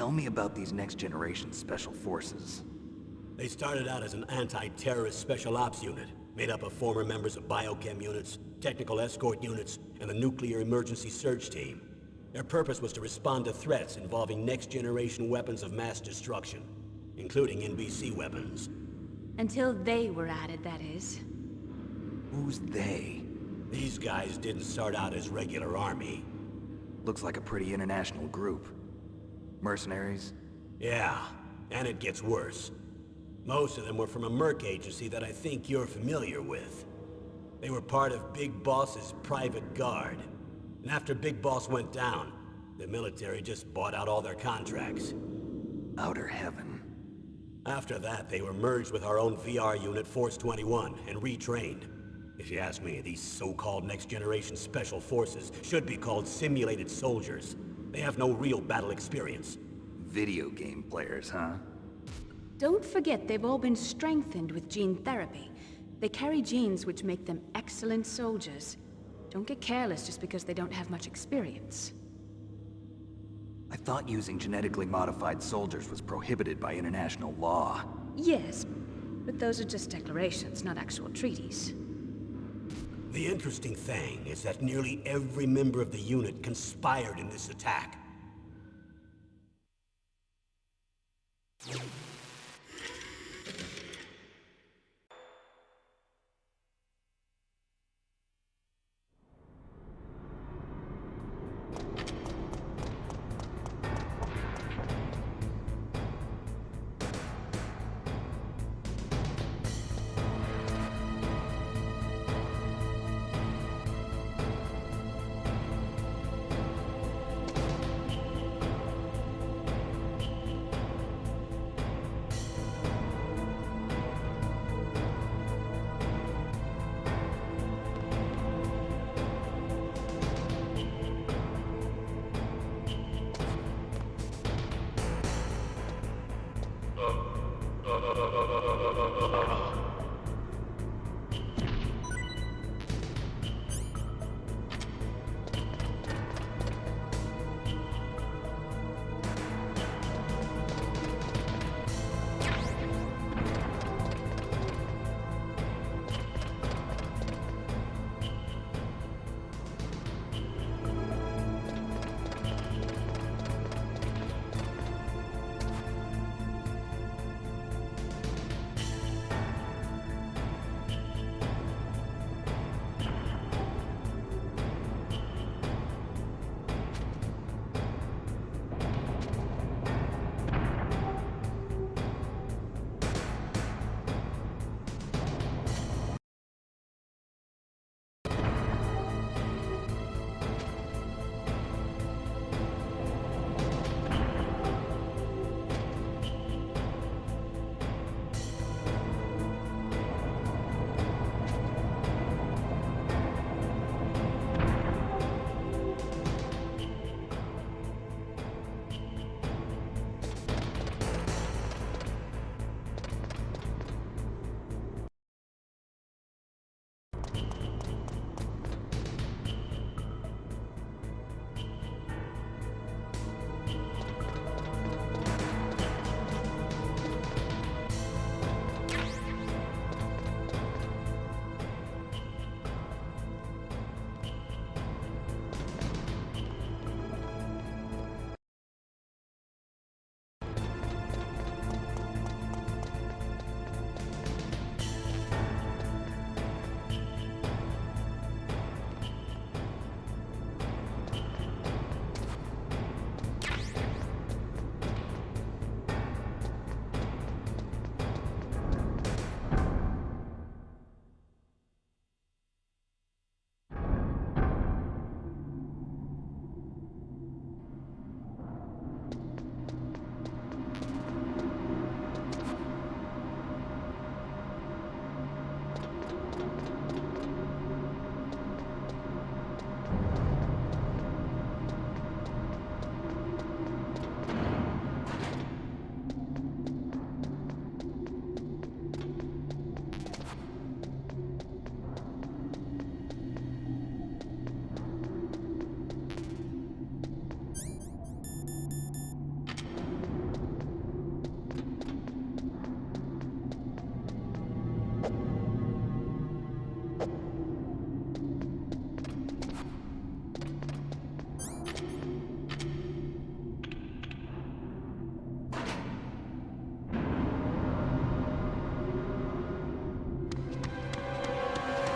Tell me about these next-generation special forces. They started out as an anti-terrorist special ops unit, made up of former members of biochem units, technical escort units, and the nuclear emergency search team. Their purpose was to respond to threats involving next-generation weapons of mass destruction, including NBC weapons. Until they were added, that is. Who's they? These guys didn't start out as regular army. Looks like a pretty international group. Mercenaries? Yeah, and it gets worse. Most of them were from a merc agency that I think you're familiar with. They were part of Big Boss's private guard. And after Big Boss went down, the military just bought out all their contracts. Outer heaven. After that, they were merged with our own VR unit, Force 21, and retrained. If you ask me, these so-called next-generation special forces should be called simulated soldiers. They have no real battle experience. Video game players, huh? Don't forget they've all been strengthened with gene therapy. They carry genes which make them excellent soldiers. Don't get careless just because they don't have much experience. I thought using genetically modified soldiers was prohibited by international law. Yes, but those are just declarations, not actual treaties. The interesting thing is that nearly every member of the unit conspired in this attack.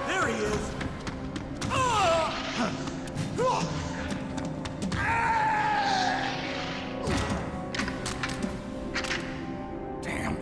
There he is! Damn.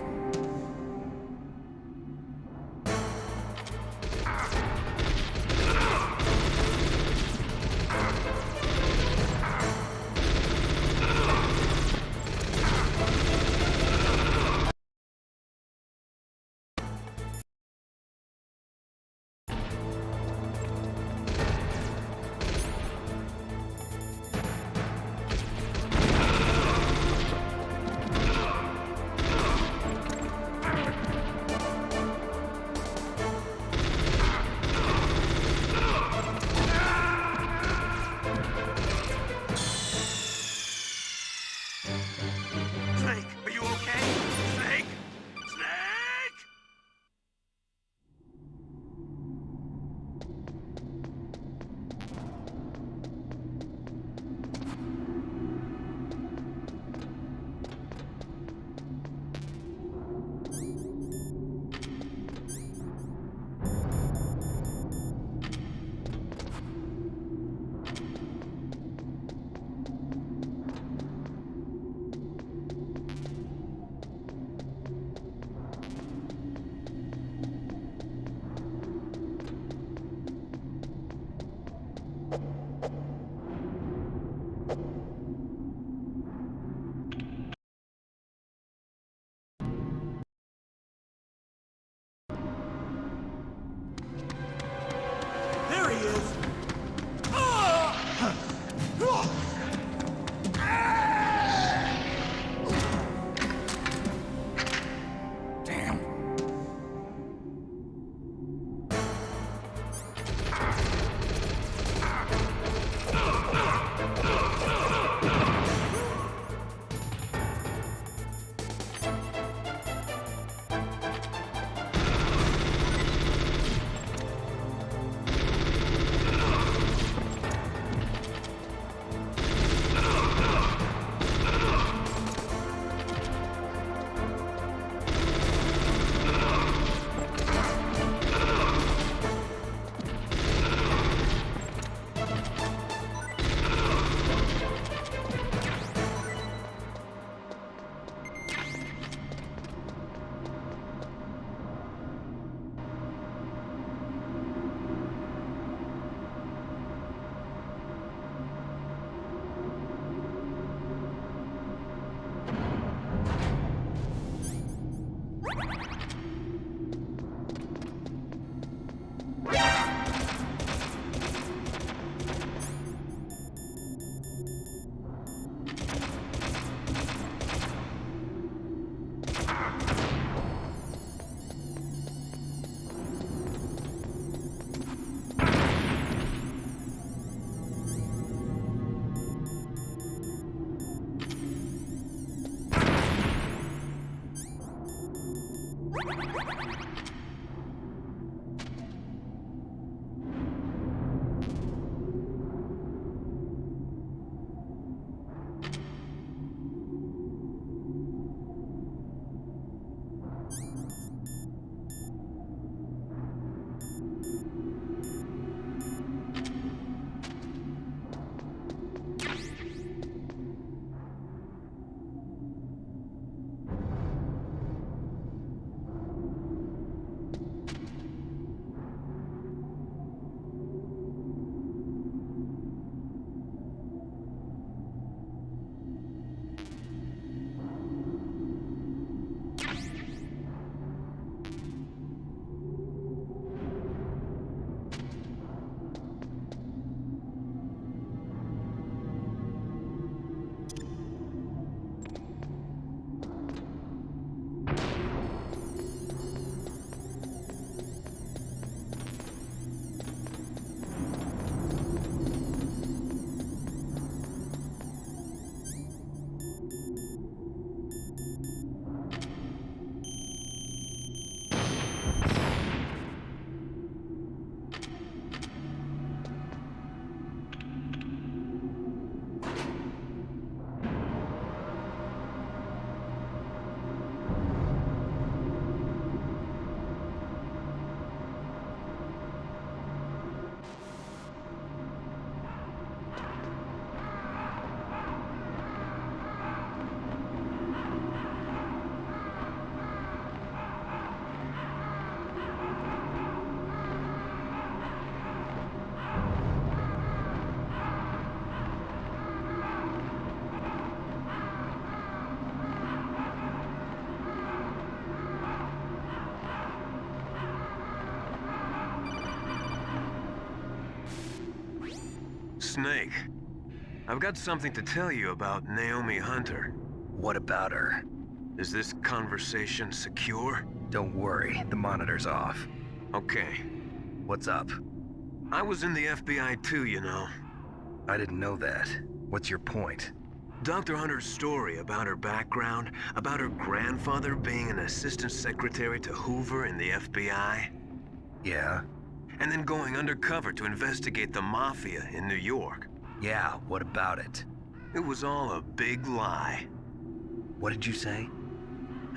Snake. I've got something to tell you about Naomi Hunter. What about her? Is this conversation secure? Don't worry, the monitor's off. Okay. What's up? I was in the FBI too, you know. I didn't know that. What's your point? Dr. Hunter's story about her background, about her grandfather being an assistant secretary to Hoover in the FBI, Yeah? and then going undercover to investigate the Mafia in New York. Yeah, what about it? It was all a big lie. What did you say?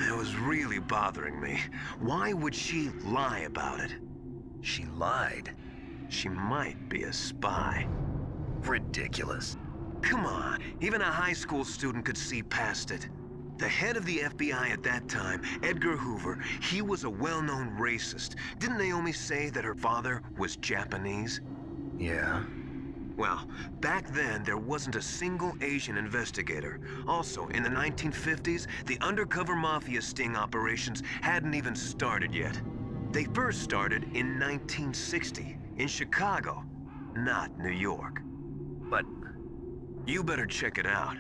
It was really bothering me. Why would she lie about it? She lied. She might be a spy. Ridiculous. Come on, even a high school student could see past it. The head of the FBI at that time, Edgar Hoover, he was a well-known racist. Didn't Naomi say that her father was Japanese? Yeah? Well, back then, there wasn't a single Asian investigator. Also, in the 1950s, the undercover mafia sting operations hadn't even started yet. They first started in 1960, in Chicago, not New York. But You better check it out.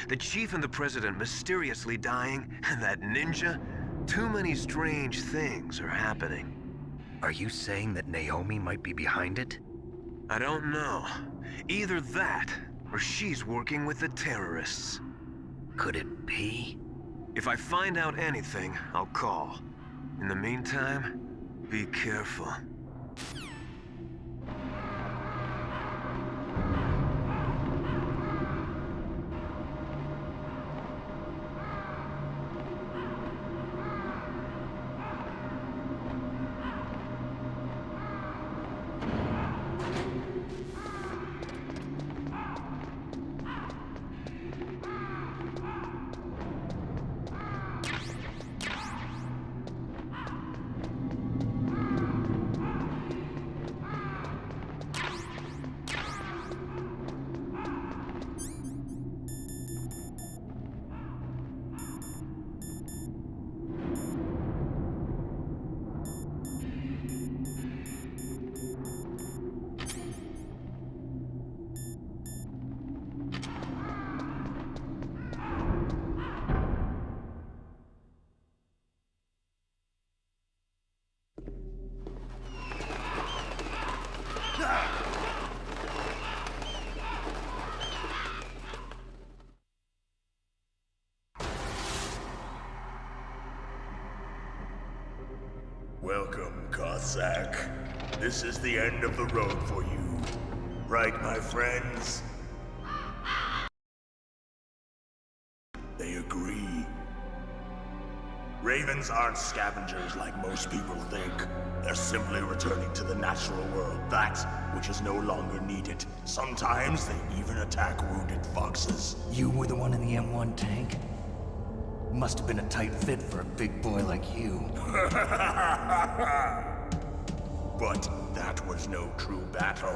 The chief and the president mysteriously dying, and that ninja? Too many strange things are happening. are you saying that Naomi might be behind it? I don't know. Either that, or she's working with the terrorists. Could it be? If I find out anything, I'll call. In the meantime, be careful. Welcome, Cossack. This is the end of the road for you. Right, my friends? They agree. Ravens aren't scavengers like most people think. They're simply returning to the natural world, that which is no longer needed. Sometimes they even attack wounded foxes. You were the one in the M1 tank? Must have been a tight fit for a big boy like you. But that was no true battle.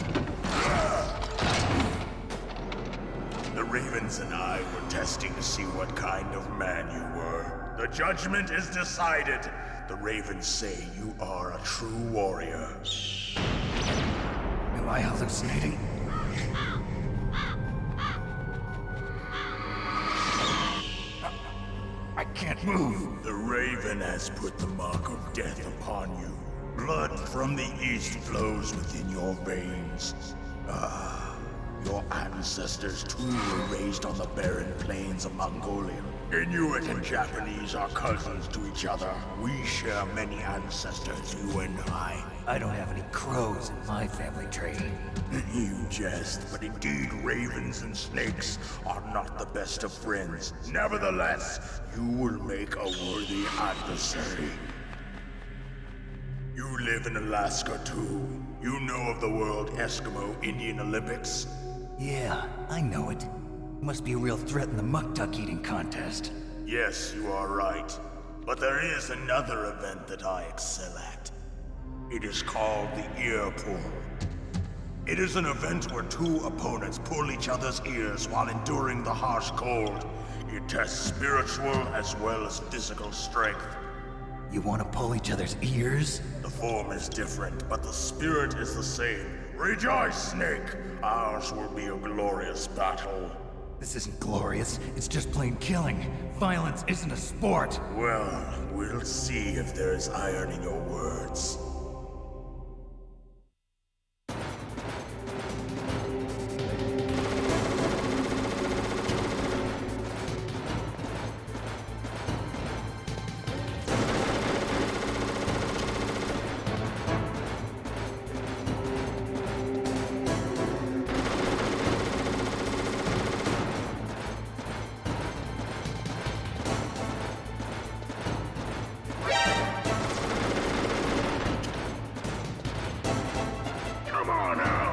The Ravens and I were testing to see what kind of man you were. The judgment is decided. The Ravens say you are a true warrior. Am I hallucinating? I can't move. The Raven has put the mark of death upon you. Blood from the east flows within your veins. Ah, your ancestors too were raised on the barren plains of Mongolia. Inuit and Japanese are cousins to each other. We share many ancestors, you and I. I don't have any crows in my family tree. You jest, but indeed ravens and snakes are not the best of friends. Nevertheless, you will make a worthy adversary. You live in Alaska too. You know of the World Eskimo Indian Olympics? Yeah, I know it. Must be a real threat in the muck-duck eating contest. Yes, you are right. But there is another event that I excel at. It is called the ear pull. It is an event where two opponents pull each other's ears while enduring the harsh cold. It tests spiritual as well as physical strength. You want to pull each other's ears? The form is different, but the spirit is the same. Rejoice, Snake. Ours will be a glorious battle. This isn't glorious. It's just plain killing. Violence isn't a sport. Well, we'll see if there's iron in your words. Come on out!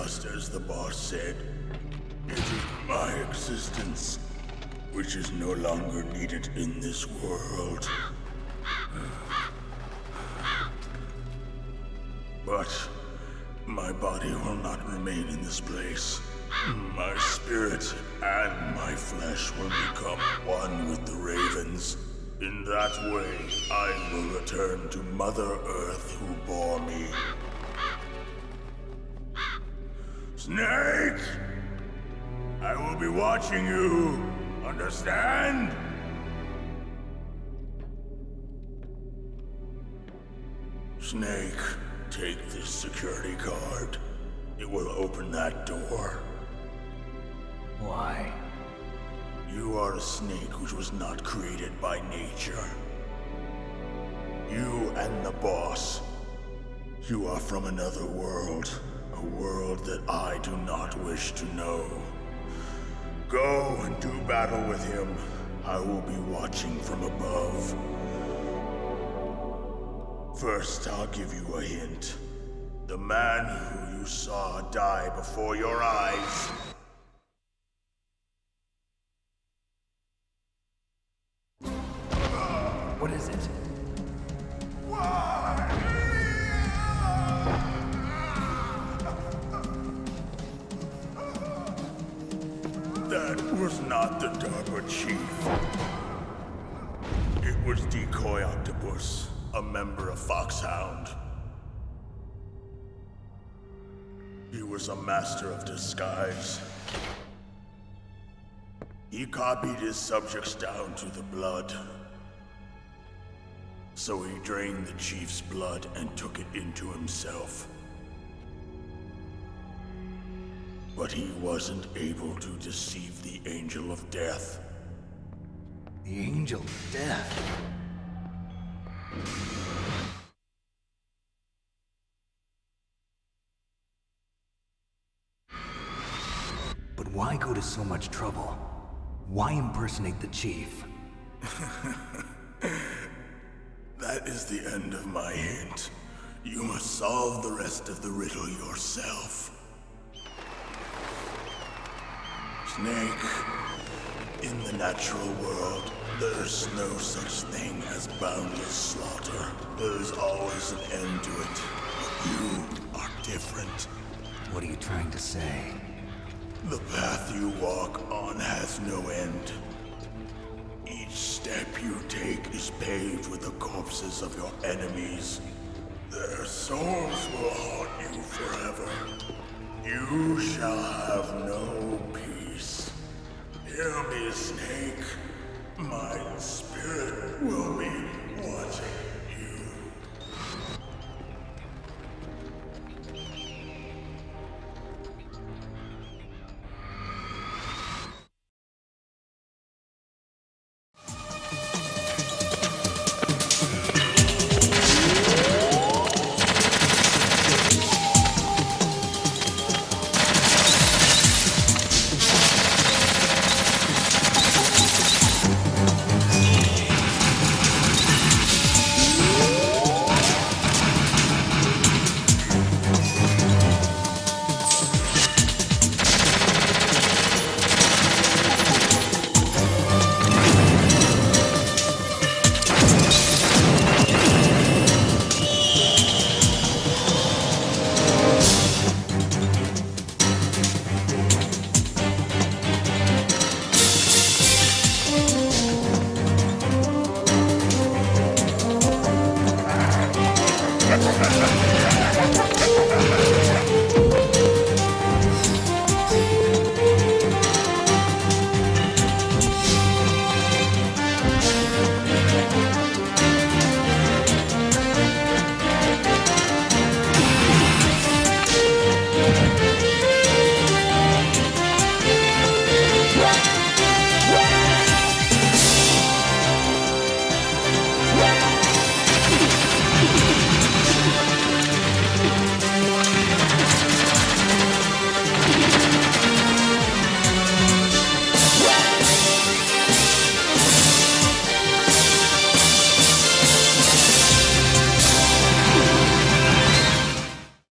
just as the boss said. It is my existence, which is no longer needed in this world. But my body will not remain in this place. My spirit and my flesh will become one with the ravens. In that way, I will return to Mother Earth who bore me. Snake! I will be watching you. Understand? Snake, take this security card. It will open that door. Why? You are a snake which was not created by nature. You and the boss. You are from another world. A world that I do not wish to know. Go and do battle with him. I will be watching from above. First, I'll give you a hint. The man who you saw die before your eyes. What is it? That was not the DARPA chief. It was Decoy Octopus, a member of Foxhound. He was a master of disguise. He copied his subjects down to the blood. So he drained the chief's blood and took it into himself. But he wasn't able to deceive the Angel of Death. The Angel of Death. But why go to so much trouble? Why impersonate the chief? That is the end of my hint. You must solve the rest of the riddle yourself. Snake, in the natural world, there's no such thing as boundless slaughter. There's always an end to it. But you are different. What are you trying to say? The path you walk on has no end. Each step you take is paved with the corpses of your enemies. Their souls will haunt you forever. You shall have no peace. Hear me, Snake. My spirit will be watching you. Ha ha ha!